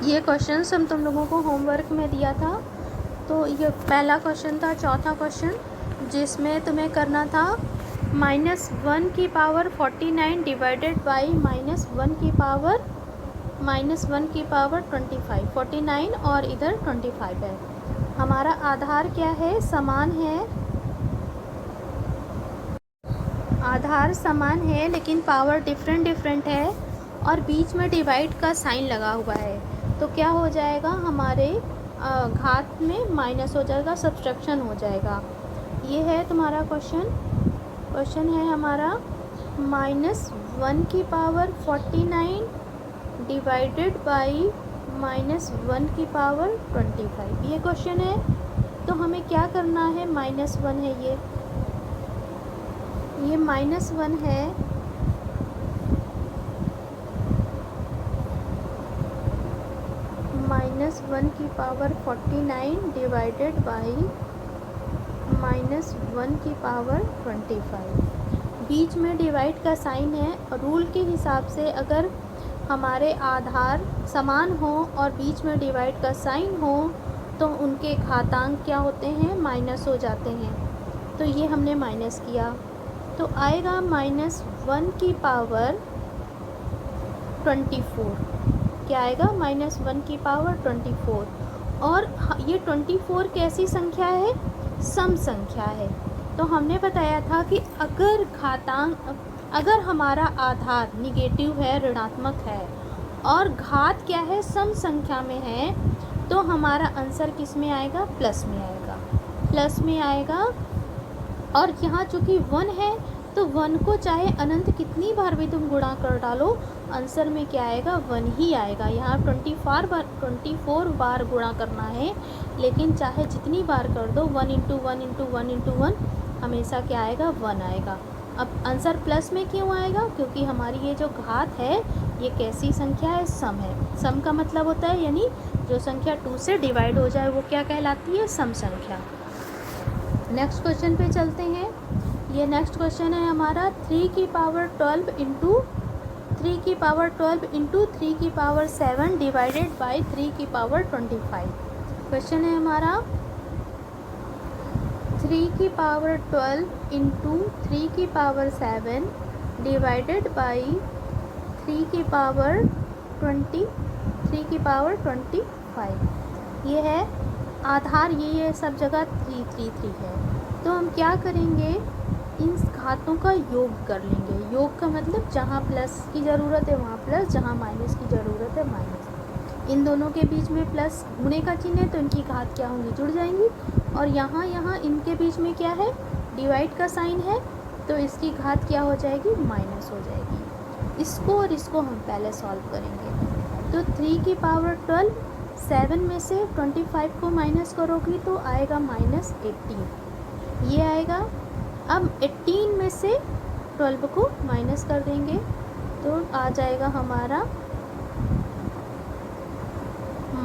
ये क्वेश्चंस हम तुम लोगों को होमवर्क में दिया था। तो ये पहला क्वेश्चन था, चौथा क्वेश्चन, जिसमें तुम्हें करना था -1 की पावर 49 डिवाइडेड बाई -1 की पावर 25। 49 और इधर 25 है। हमारा आधार क्या है, समान है, आधार समान है लेकिन पावर डिफरेंट है और बीच में डिवाइड का साइन लगा हुआ है। तो क्या हो जाएगा, हमारे घात में माइनस हो जाएगा, सब्ट्रैक्शन हो जाएगा। ये है तुम्हारा क्वेश्चन है हमारा -1 की पावर 49 डिवाइडेड बाई -1 की पावर 25। ये क्वेश्चन है। तो हमें क्या करना है, -1 है, ये -1 है, -1 की पावर 49 डिवाइडेड बाई -1 की पावर 25। बीच में डिवाइड का साइन है। रूल के हिसाब से अगर हमारे आधार समान हो और बीच में डिवाइड का साइन हो तो उनके घातांक क्या होते हैं, माइनस हो जाते हैं। तो ये हमने माइनस किया, तो आएगा -1 की पावर 24। क्या आएगा, -1 की पावर 24। और ये 24 कैसी संख्या है, सम संख्या है। तो हमने बताया था कि अगर हमारा आधार निगेटिव है, ऋणात्मक है, और घात क्या है, सम संख्या में है, तो हमारा आंसर किस में आएगा, प्लस में आएगा, प्लस में आएगा। और यहाँ चूँकि 1 है तो 1 को चाहे अनंत कितनी बार भी तुम गुणा कर डालो, आंसर में क्या आएगा, 1 ही आएगा। यहाँ 24 बार गुणा करना है, लेकिन चाहे जितनी बार कर दो, 1 इंटू 1 इंटू 1 इंटू 1 हमेशा क्या आएगा, 1 आएगा। अब आंसर प्लस में क्यों आएगा, क्योंकि हमारी ये जो घात है ये कैसी संख्या है, सम है। सम का मतलब होता है यानी जो संख्या 2 से डिवाइड हो जाए वो क्या कहलाती है, सम संख्या। नेक्स्ट क्वेश्चन पे चलते हैं। ये नेक्स्ट क्वेश्चन है हमारा 3 की पावर 12 इंटू 3 की पावर 12 इंटू 3 की पावर 7 डिवाइडेड बाई 3 की पावर 25। क्वेश्चन है हमारा 3 की पावर 12 इंटू 3 की पावर 7 डिवाइडेड बाई 3 की पावर 25। ये है आधार, ये सब जगह 3 3 3 है। तो हम क्या करेंगे, इन घातों का योग कर लेंगे। योग का मतलब जहाँ प्लस की ज़रूरत है वहाँ प्लस, जहाँ माइनस की ज़रूरत है माइनस। इन दोनों के बीच में प्लस गुणे का चिन्ह है तो इनकी घात क्या होंगी, जुड़ जाएंगी। और यहाँ इनके बीच में क्या है, डिवाइड का साइन है, तो इसकी घात क्या हो जाएगी, माइनस हो जाएगी। इसको और इसको हम पहले सॉल्व करेंगे। तो 3 की पावर 12, 7 में से 25 को माइनस करोगी तो आएगा -18, ये आएगा। अब 18 में से 12 को माइनस कर देंगे तो आ जाएगा हमारा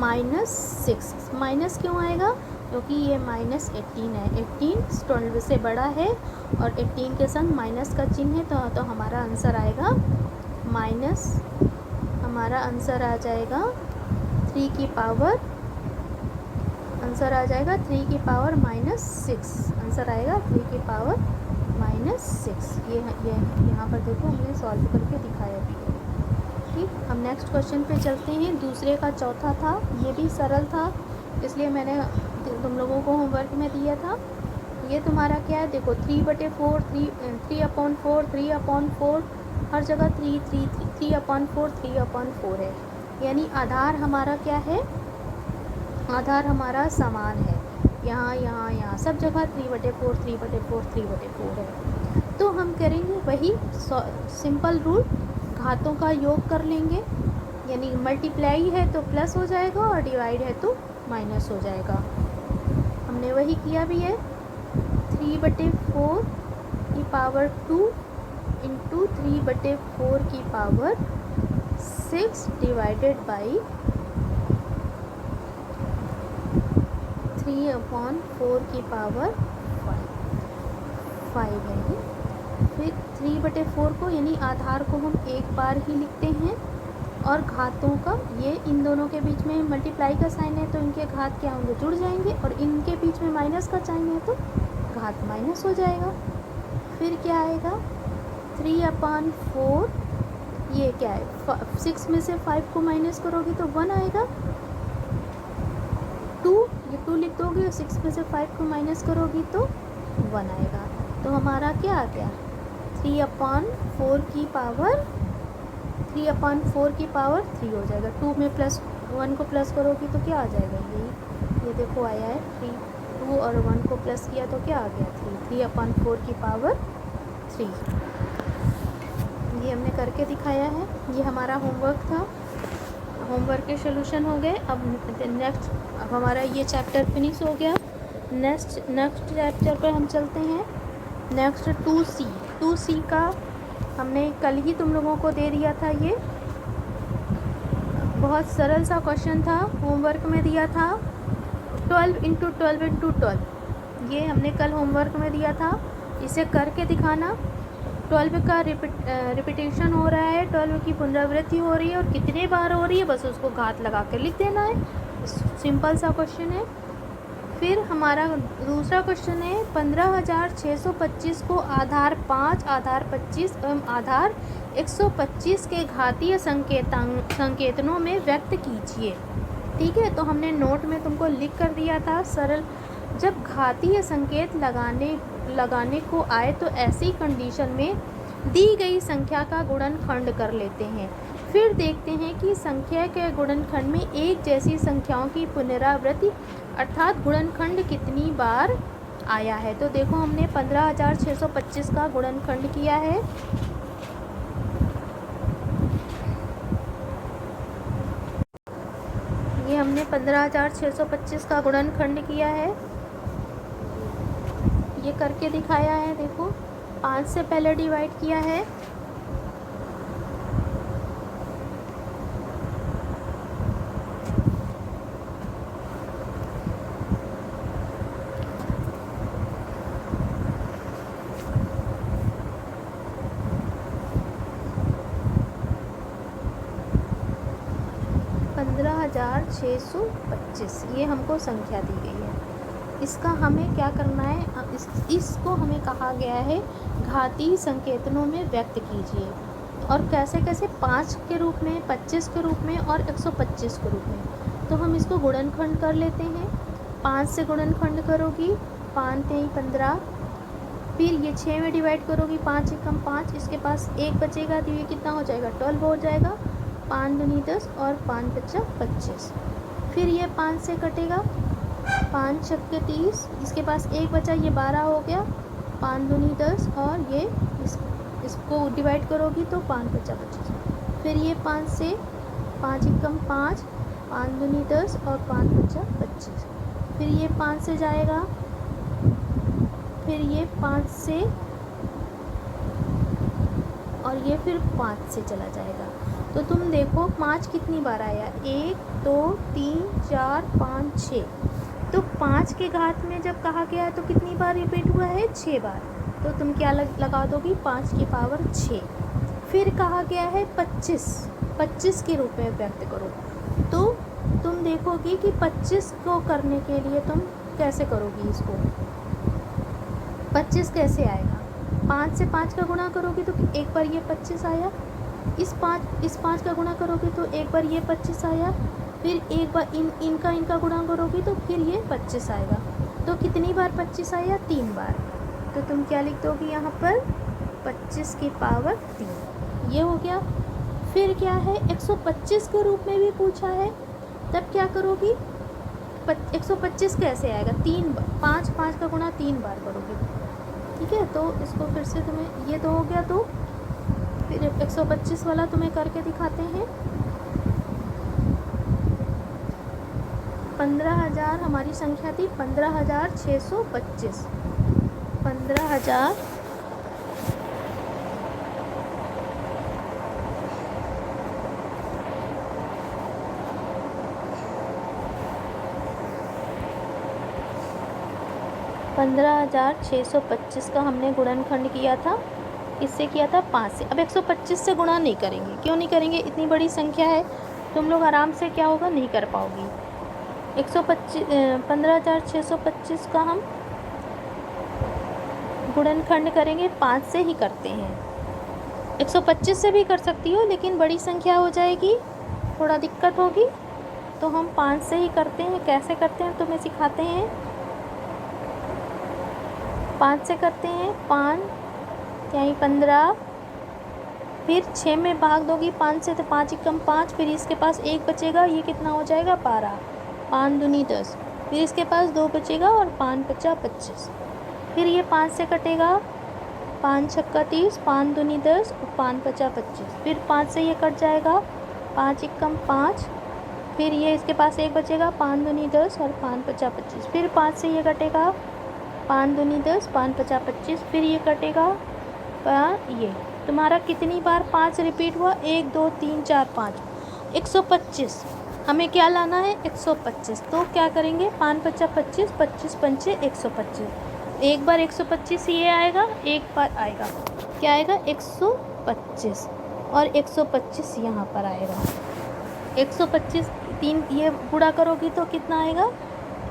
-6। माइनस क्यों आएगा, क्योंकि ये -18 है, 18 12 से बड़ा है और 18 के संग माइनस का चिन्ह है, तो हमारा आंसर आएगा माइनस, हमारा आंसर आ जाएगा 3 की पावर, आंसर आ जाएगा 3 की पावर -6, आंसर आएगा 3 की पावर -6। ये यहाँ पर देखो हमने सॉल्व करके दिखाया भी है। ठीक, हम नेक्स्ट क्वेश्चन पे चलते हैं। दूसरे का चौथा था, ये भी सरल था, इसलिए मैंने तुम लोगों को होमवर्क में दिया था। ये तुम्हारा क्या है, देखो 3/4, 3/4, हर जगह 3/4 है, यानी आधार हमारा क्या है, आधार हमारा समान है। यहाँ सब जगह 3/4 है। तो हम करेंगे वही सिंपल रूल, घातों का योग कर लेंगे, यानी मल्टीप्लाई है तो प्लस हो जाएगा और डिवाइड है तो माइनस हो जाएगा। हमने वही किया भी है। 3/4 की पावर 2 इंटू 3/4 की पावर 6 डिवाइडेड बाई 3/4 की पावर 5 है ये। फिर 3/4 को यानी आधार को हम एक बार ही लिखते हैं और घातों का ये इन दोनों के बीच में मल्टीप्लाई का साइन है तो इनके घात क्या होंगे, जुड़ जाएंगे, और इनके बीच में माइनस का साइन है तो घात माइनस हो जाएगा। फिर क्या आएगा 3/4, ये क्या है 6 में से 5 को माइनस करोगे तो 1 आएगा। 2, ये 2 लिख दोगे और 6 में से 5 को माइनस करोगी तो 1 आएगा। तो हमारा क्या आ गया 3/4 की पावर 3 हो जाएगा। 2 में +1 को प्लस करोगी तो क्या आ जाएगा, ये देखो आया है 2 और 1 को प्लस किया तो क्या आ गया 3/4 की पावर 3। ये हमने करके दिखाया है, ये हमारा होमवर्क था। होमवर्क के सॉल्यूशन हो गए। अब हमारा ये चैप्टर फिनिश हो गया। नेक्स्ट चैप्टर पर हम चलते हैं। नेक्स्ट 2C का हमने कल ही तुम लोगों को दे दिया था। ये बहुत सरल सा क्वेश्चन था, होमवर्क में दिया था 12 × 12 × 12। ये हमने कल होमवर्क में दिया था, इसे करके दिखाना। 12 का रिपीटेशन हो रहा है, 12 की पुनरावृत्ति हो रही है और कितने बार हो रही है बस उसको घात लगा कर लिख देना है। सिंपल सा क्वेश्चन है। फिर हमारा दूसरा क्वेश्चन है 15,625 को आधार 5, आधार 25 एवं आधार 125 के घातीय संकेतनों में व्यक्त कीजिए। ठीक है, तो हमने नोट में तुमको लिख कर दिया था सरल। जब घातीय संकेत लगाने को आए तो ऐसी कंडीशन में दी गई संख्या का गुणनखंड कर लेते हैं। फिर देखते हैं कि संख्या के गुणनखंड में एक जैसी संख्याओं की पुनरावृत्ति अर्थात गुणनखंड कितनी बार आया है। तो देखो हमने 15,625 का गुणनखंड किया है। ये हमने 15,625 का गुणनखंड किया है, ये करके दिखाया है। देखो 5 से पहले डिवाइड किया है, $15,625 ये हमको संख्या दी गई है। इसका हमें क्या करना है, इसको हमें कहा गया है घातीय संकेतनों में व्यक्त कीजिए। और कैसे 5 के रूप में, 25 के रूप में और 125 के रूप में। तो हम इसको गुणनखंड कर लेते हैं। 5 से गुणनखंड करोगी 5 × 15, फिर ये 6 में डिवाइड करोगी 5 × 5, इसके पास 1 बचेगा तो ये कितना हो जाएगा 12 हो जाएगा। 5 दूनी 10 और 5 × 25। फिर ये 5 से कटेगा, 5 × 6 = 30, इसके पास 1 बचा, ये 12 हो गया। 5 दूनी 10 और ये इसको डिवाइड करोगी तो 5 × 25। फिर ये 5 से 5 × 5, 5 दूनी 10 और 5 × 25। फिर ये 5 से जाएगा, फिर ये 5 से और ये फिर 5 से चला जाएगा। तो तुम देखो 5 कितनी बार आया, 1 2 3 4 5 6। तो 5 के घात में जब कहा गया है तो कितनी बार रिपीट हुआ है 6 बार। तो तुम क्या लगा दोगी 5 की पावर 6। फिर कहा गया है 25 के रूप में व्यक्त करो। तो तुम देखोगी कि 25 को करने के लिए तुम कैसे करोगी इसको। 25 कैसे आएगा, 5 से 5 का गुणा करोगी तो एक बार ये 25 आया। इस 5 का गुणा करोगे तो एक बार ये 25 आया। फिर एक बार इनका गुणा करोगी तो फिर ये 25 आएगा। तो कितनी बार 25 आया, 3 बार। तो तुम क्या लिख दोगी यहाँ पर 25 की पावर 3, ये हो गया। फिर क्या है 125 के रूप में भी पूछा है, तब क्या करोगी 125 कैसे आएगा, 5 का गुणा 3 बार करोगी। ठीक है, तो इसको फिर से तुम्हें ये तो हो गया। तो फिर 125 वाला तुम्हें करके दिखाते हैं। 15,000 हमारी संख्या थी, 15,625। 15,000 15,625 का हमने गुणनखंड किया था। इससे किया था 5 से। अब 125 से गुणा नहीं करेंगे, क्यों नहीं करेंगे, इतनी बड़ी संख्या है, तुम लोग आराम से क्या होगा नहीं कर पाओगी। 15,625 का हम गुणनखंड करेंगे 5 से ही करते हैं। 125 से भी कर सकती हो, लेकिन बड़ी संख्या हो जाएगी, थोड़ा दिक्कत होगी, तो हम 5 से ही करते हैं। कैसे करते हैं तुम्हें सिखाते हैं। 5 से करते हैं, 5 यानी 15, फिर 6 में भाग दोगी 5 से तो 5 एकम 5, फिर इसके पास 1 बचेगा, ये कितना हो जाएगा 12, 5 दूनी 10, फिर इसके पास 2 बचेगा और 5 पचा 25, फिर ये 5 से कटेगा, 5 छक्का 30, 5 दूनी 10 और 5 पचा 25, फिर 5 से ये कट जाएगा, 5 एकम 5, फिर ये इसके पास 1 बचेगा, 5 दूनी 10 और 5 पचा 25, फिर 5 से ये कटेगा, 5 दूनी 10, 5 पचा 25, फिर ये कटेगा, ये तुम्हारा कितनी बार 5 रिपीट हुआ, 1 2 3 4 5, 125। हमें क्या लाना है 125, तो क्या करेंगे 5 पचा 25, 25 पंचे 125, एक बार 125 ये आएगा, एक बार आएगा क्या आएगा 125 और 125 यहाँ पर आएगा। 125 3 ये गुणा करोगी तो कितना आएगा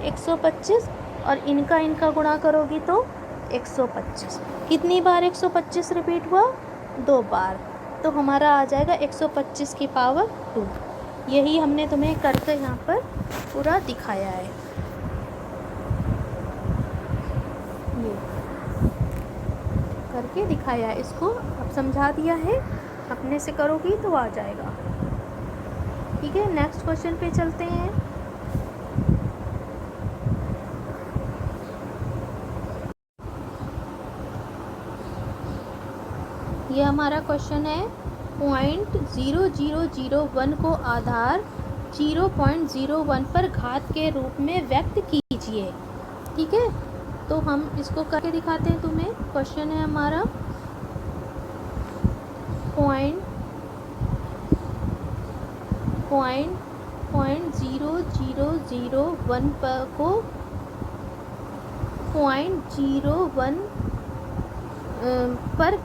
125 और इनका गुणा करोगी तो 125। कितनी बार 125 रिपीट हुआ 2 बार, तो हमारा आ जाएगा 125 की पावर 2। यही हमने तुम्हें करके यहाँ पर पूरा दिखाया है। ये करके दिखाया है, इसको अब समझा दिया है, अपने से करोगी तो आ जाएगा। ठीक है, नेक्स्ट क्वेश्चन पे चलते हैं। ये हमारा क्वेश्चन है 0.0001 को आधार 0.01 पर घात के रूप में व्यक्त कीजिए। ठीक है, तो हम इसको करके दिखाते हैं तुम्हें। क्वेश्चन है हमारा 0.0001 को 0.01 पर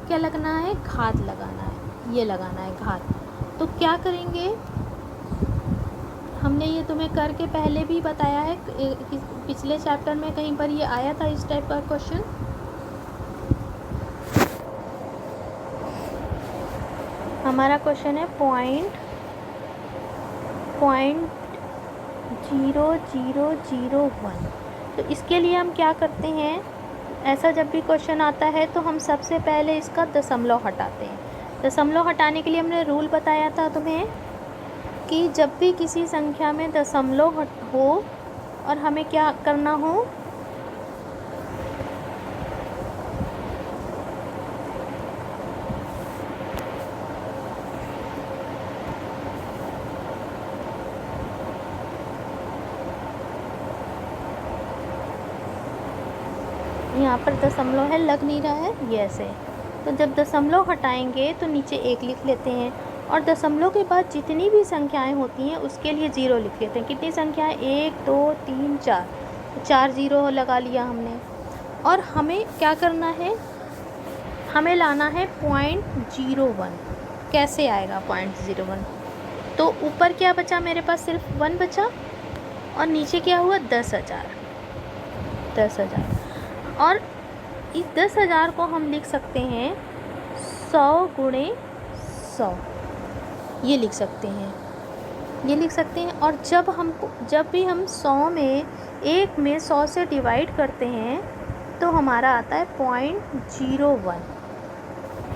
क्या लगना है, घात लगाना है, ये लगाना है घात। तो क्या करेंगे, हमने ये तुम्हें करके पहले भी बताया है, पिछले चैप्टर में कहीं पर ये आया था इस टाइप का क्वेश्चन। हमारा क्वेश्चन है 0.0001। तो इसके लिए हम क्या करते हैं, ऐसा जब भी क्वेश्चन आता है तो हम सबसे पहले इसका दशमलव हटाते हैं। दशमलव हटाने के लिए हमने रूल बताया था तुम्हें कि जब भी किसी संख्या में दशमलव हो और हमें क्या करना हो, यहाँ पर दशमलव है, लग नहीं रहा है ये ऐसे, तो जब दशमलव हटाएंगे तो नीचे 1 लिख लेते हैं और दशमलव के बाद जितनी भी संख्याएं होती हैं उसके लिए 0 लिख लेते हैं। कितनी संख्याएं 1 2 3 4, 4 0 लगा लिया हमने। और हमें क्या करना है, हमें लाना है 0.01। कैसे आएगा 0.01, तो ऊपर क्या बचा मेरे पास, सिर्फ 1 बचा और नीचे क्या हुआ 10,000। और इस 10,000 को हम लिख सकते हैं 100 गुणे 100, ये लिख सकते हैं। और जब भी हम 100 में 1 में 100 से डिवाइड करते हैं तो हमारा आता है 0.01।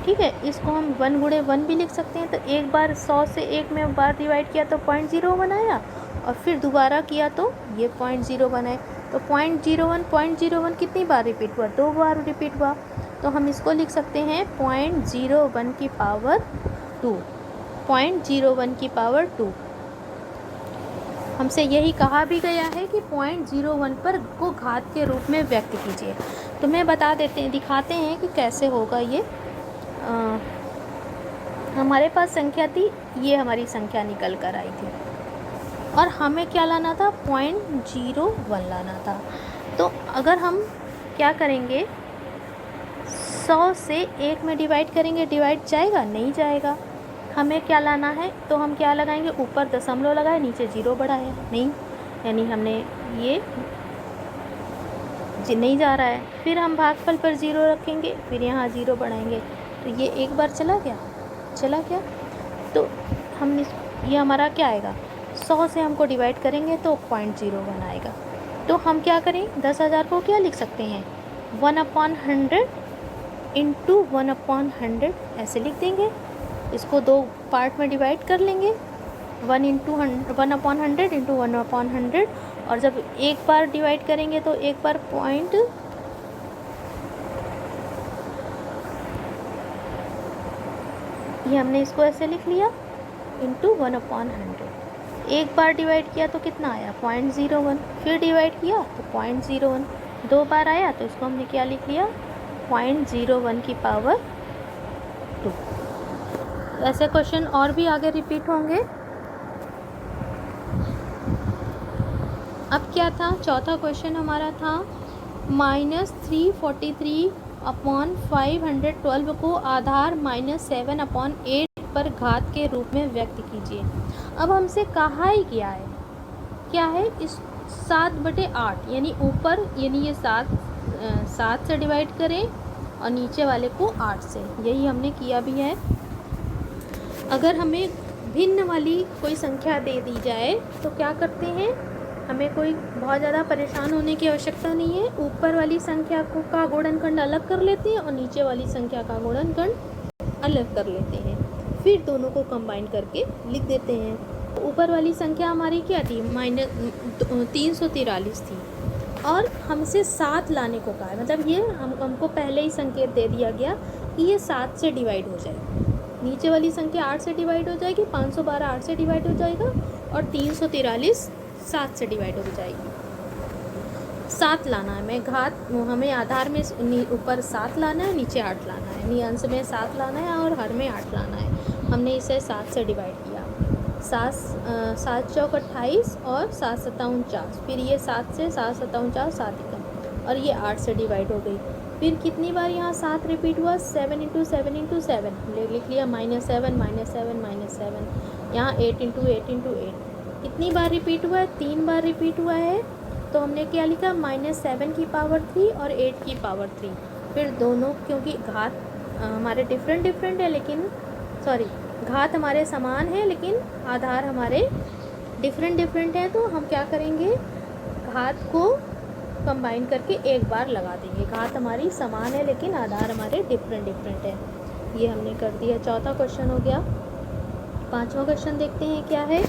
ठीक है, इसको हम 1 गुणे 1 भी लिख सकते हैं। तो एक बार 100 से 1 में बार डिवाइड किया तो 0.01 आया और फिर दोबारा किया तो ये 0.01 है। तो 0.01 कितनी बार रिपीट हुआ, 2 बार रिपीट हुआ। तो हम इसको लिख सकते हैं 0.01 की पावर 2। 0.01 की पावर 2। हमसे यही कहा भी गया है कि 0.01 पर को घात के रूप में व्यक्त कीजिए। तो मैं दिखाते हैं कि कैसे होगा ये। हमारे पास संख्या थी, ये हमारी संख्या निकल कर आई थी और हमें क्या लाना था 0.01 लाना था। तो अगर हम क्या करेंगे, 100 से 1 में डिवाइड करेंगे, डिवाइड जाएगा? नहीं जाएगा। हमें क्या लाना है, तो हम क्या लगाएंगे, ऊपर दशमलव लगाए, नीचे 0 बढ़ाया, नहीं, यानी हमने ये नहीं जा रहा है। फिर हम भागफल पर 0 रखेंगे, फिर यहाँ 0 बढ़ाएंगे, तो ये एक बार चला गया, चला गया। तो हम ये हमारा क्या आएगा, 100 से हमको डिवाइड करेंगे तो 0.01 आएगा। तो हम क्या करें, 10,000 को क्या लिख सकते हैं, 1/100 इंटू 1/100 ऐसे लिख देंगे। इसको 2 पार्ट में डिवाइड कर लेंगे, 1/100 इंटू 1/100, और जब एक बार डिवाइड करेंगे तो एक बार पॉइंट ये हमने इसको ऐसे लिख लिया इंटू 1/100। एक बार डिवाइड किया तो कितना आया, 0.01, फिर डिवाइड किया तो 0.01, 2 बार आया तो इसको हमने क्या लिख लिया, 0.01 की पावर 2। ऐसे क्वेश्चन और भी आगे रिपीट होंगे। अब क्या था, चौथा क्वेश्चन हमारा था -343/512 को आधार -7/8 पर घात के रूप में व्यक्त कीजिए। अब हमसे कहा ही क्या है, इस 7/8 यानी ऊपर, यानी ये 7 से डिवाइड करें और नीचे वाले को 8 से, यही हमने किया भी है। अगर हमें भिन्न वाली कोई संख्या दे दी जाए तो क्या करते हैं, हमें कोई बहुत ज़्यादा परेशान होने की आवश्यकता नहीं है। ऊपर वाली संख्या का गुणनखंड अलग कर लेते हैं और नीचे वाली संख्या का गुणनखंड अलग कर लेते हैं, फिर दोनों को कंबाइन करके लिख देते हैं। ऊपर वाली संख्या हमारी क्या थी, -343 थी, और हमसे 7 लाने को कहा है, मतलब ये हमको पहले ही संकेत दे दिया गया कि ये 7 से डिवाइड हो जाएगी। नीचे वाली संख्या 8 से डिवाइड हो जाएगी, 512 8 से डिवाइड हो जाएगा, और 343 7 से डिवाइड हो जाएगी। 7 लाना है, हमें आधार में ऊपर 7 लाना है, नीचे 8 लाना है, यानी अंश में 7 लाना है और हर में 8 लाना है। हमने इसे 7 से डिवाइड किया, 7 चौक 28 और 7 7 49, फिर ये 7 से 7 7 49 7 एकम, और ये 8 से डिवाइड हो गई। फिर कितनी बार यहाँ 7 रिपीट हुआ, 7 × 7 × 7 लिख लिया, -7 -7 -7, यहाँ 8 × 8 × 8 कितनी बार रिपीट हुआ है, 3 बार रिपीट हुआ है। तो हमने क्या लिखा, -7 की पावर 3 और 8 की पावर 3। फिर दोनों, क्योंकि घात हमारे डिफरेंट है, लेकिन घात हमारे समान है लेकिन आधार हमारे डिफरेंट है, तो हम क्या करेंगे, घात को कंबाइन करके एक बार लगा देंगे। घात हमारी समान है लेकिन आधार हमारे डिफरेंट है। ये हमने कर दिया, चौथा क्वेश्चन हो गया। पांचवा क्वेश्चन देखते हैं क्या है।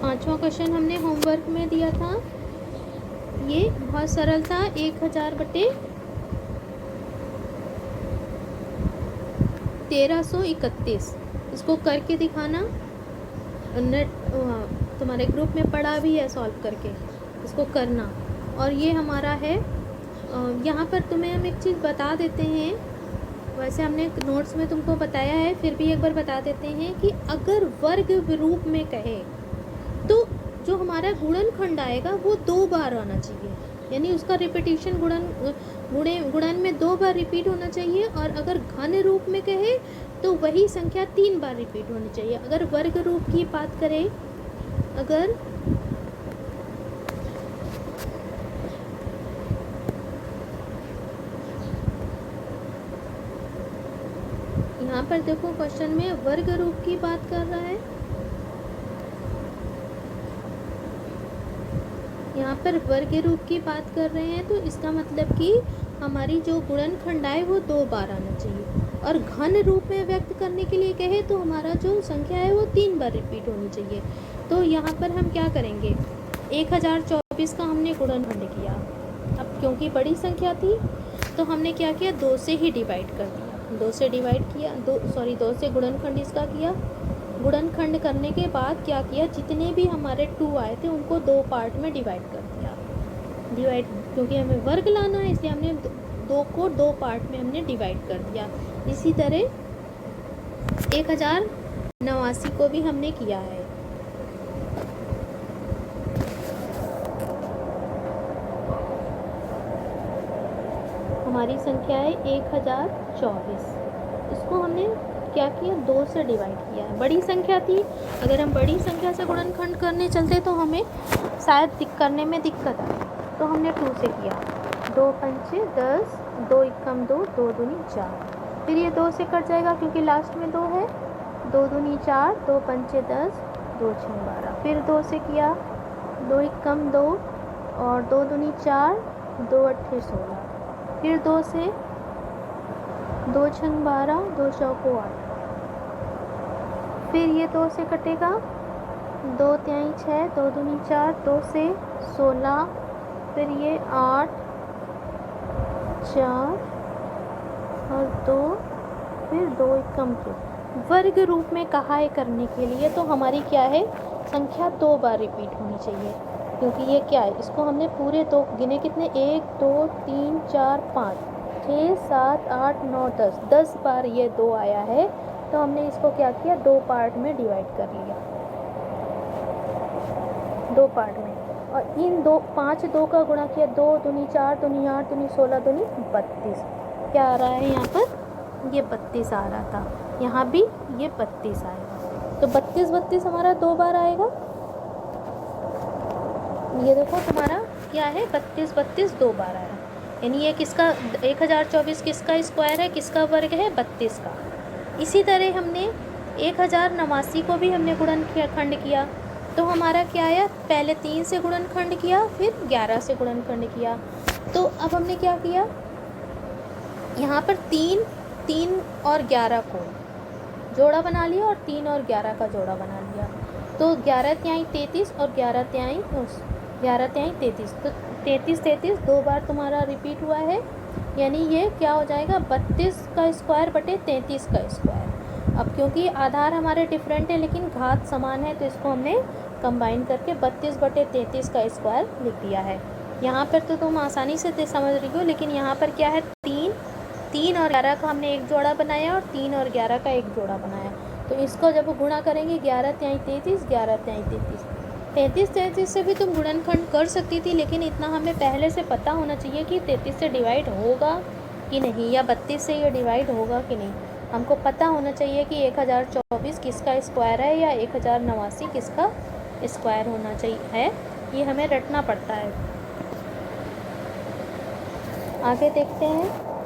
पांचवा क्वेश्चन हमने होमवर्क में दिया था, ये बहुत सरल था, 1000/1331। इसको करके दिखाना, नेट तुम्हारे ग्रुप में पढ़ा भी है, सॉल्व करके इसको करना। और ये हमारा है, यहाँ पर तुम्हें हम एक चीज़ बता देते हैं, वैसे हमने नोट्स में तुमको बताया है, फिर भी एक बार बता देते हैं कि अगर वर्ग रूप में कहे तो जो हमारा गुणनखंड आएगा वो 2 बार आना चाहिए, यानी उसका रिपीटिशन गुणन में 2 बार रिपीट होना चाहिए। और अगर घन रूप में कहे तो वही संख्या 3 बार रिपीट होनी चाहिए। अगर वर्ग रूप की बात करें, अगर यहाँ पर देखो क्वेश्चन में वर्ग रूप की बात कर रहा है, यहाँ पर वर्ग रूप की बात कर रहे हैं, तो इसका मतलब कि हमारी जो गुणनखंड आए वो 2 बार आना चाहिए। और घन रूप में व्यक्त करने के लिए कहे तो हमारा जो संख्या है वो 3 बार रिपीट होनी चाहिए। तो यहाँ पर हम क्या करेंगे, 1024 का हमने गुणनखंड किया। अब क्योंकि बड़ी संख्या थी तो हमने क्या किया, 2 से ही डिवाइड कर दिया, 2 से डिवाइड किया, 2 से गुणनखंड इसका किया। गुणनखंड करने के बाद क्या किया, जितने भी हमारे 2 आए थे उनको 2 पार्ट में डिवाइड कर दिया। क्योंकि हमें वर्ग लाना है इसलिए हमने 2 को 2 पार्ट में हमने डिवाइड कर दिया। इसी तरह 1089 को भी हमने किया है। हमारी संख्या है 1024। इसको हमने क्या किया, 2 से डिवाइड किया है। बड़ी संख्या थी, अगर हम बड़ी संख्या से गुणनखंड करने चलते तो हमें शायद करने में दिक्कत आती, तो हमने 2 से किया। 2 पंचे 10, 2 एकम 2, 2 दूनी 4। फिर ये 2 से कट जाएगा क्योंकि लास्ट में 2 है। 2 दूनी 4, 2 पंचे 10, 2 छः 12। फिर 2 से किया, 2 एकम 2 और 2 दूनी 4, 2 अट्ठे 16। फिर 2 से 2 छंग 12, 2 चौको 8। फिर ये 2 से कटेगा, 2 त्याई 6, 2 दूनी 4, 2 से 16। फिर ये 8, 4 और 2, फिर 2 एकम 2। वर्ग रूप में कहा है करने के लिए, तो हमारी क्या है, संख्या 2 बार रिपीट होनी चाहिए, क्योंकि ये क्या है, इसको हमने पूरे 2 गिने, कितने, 1 2 3 4 5 6 7 8 9 10, 10 बार ये 2 आया है। तो हमने इसको क्या किया, 2 पार्ट में डिवाइड कर लिया, 2 पार्ट में। और इन 5 2 का गुणा किया, 2 दूनी 4, दूनी 8, दूनी 16, दूनी 32। क्या आ रहा है यहाँ पर, ये 32 आ रहा था, यहाँ भी ये 32 आएगा। तो 32 32 हमारा 2 बार आएगा। ये देखो तुम्हारा क्या है, 32 32 2 बार आया, यानी ये किसका, 1024 किसका स्क्वायर है, किसका वर्ग है, 32 का। इसी तरह हमने 1089 को भी हमने गुणनखंड किया, तो हमारा क्या आया, पहले 3 से गुणनखंड किया, फिर 11 से गुणनखंड किया। तो अब हमने क्या किया, यहाँ पर 3 3 और 11 को जोड़ा बना लिया और 3 और 11 का जोड़ा बना लिया। तो 11 त्याई 33 और 11 त्याई 33। तो 33 33 2 बार तुम्हारा रिपीट हुआ है, यानी ये क्या हो जाएगा, 32 का स्क्वायर बटे 33 का स्क्वायर। अब क्योंकि आधार हमारे डिफरेंट है लेकिन घात समान है, तो इसको हमने कंबाइन करके 32 बटे 33 का स्क्वायर लिख दिया है। यहाँ पर तो तुम आसानी से समझ रही हो, लेकिन यहाँ पर क्या है, 3 और 11 का हमने एक जोड़ा बनाया और 3 और 11 का एक जोड़ा बनाया। तो इसको जब गुणा करेंगे, 11 त्याई 33, 11 त्याई 33, 33 33 से भी तुम गुणनखंड कर सकती थी, लेकिन इतना हमें पहले से पता होना चाहिए कि 33 से डिवाइड होगा कि नहीं, या 32 से ये डिवाइड होगा कि नहीं। हमको पता होना चाहिए कि 1024 किसका स्क्वायर है या 1089 किसका स्क्वायर होना चाहिए है, ये हमें रटना पड़ता है। आगे देखते हैं।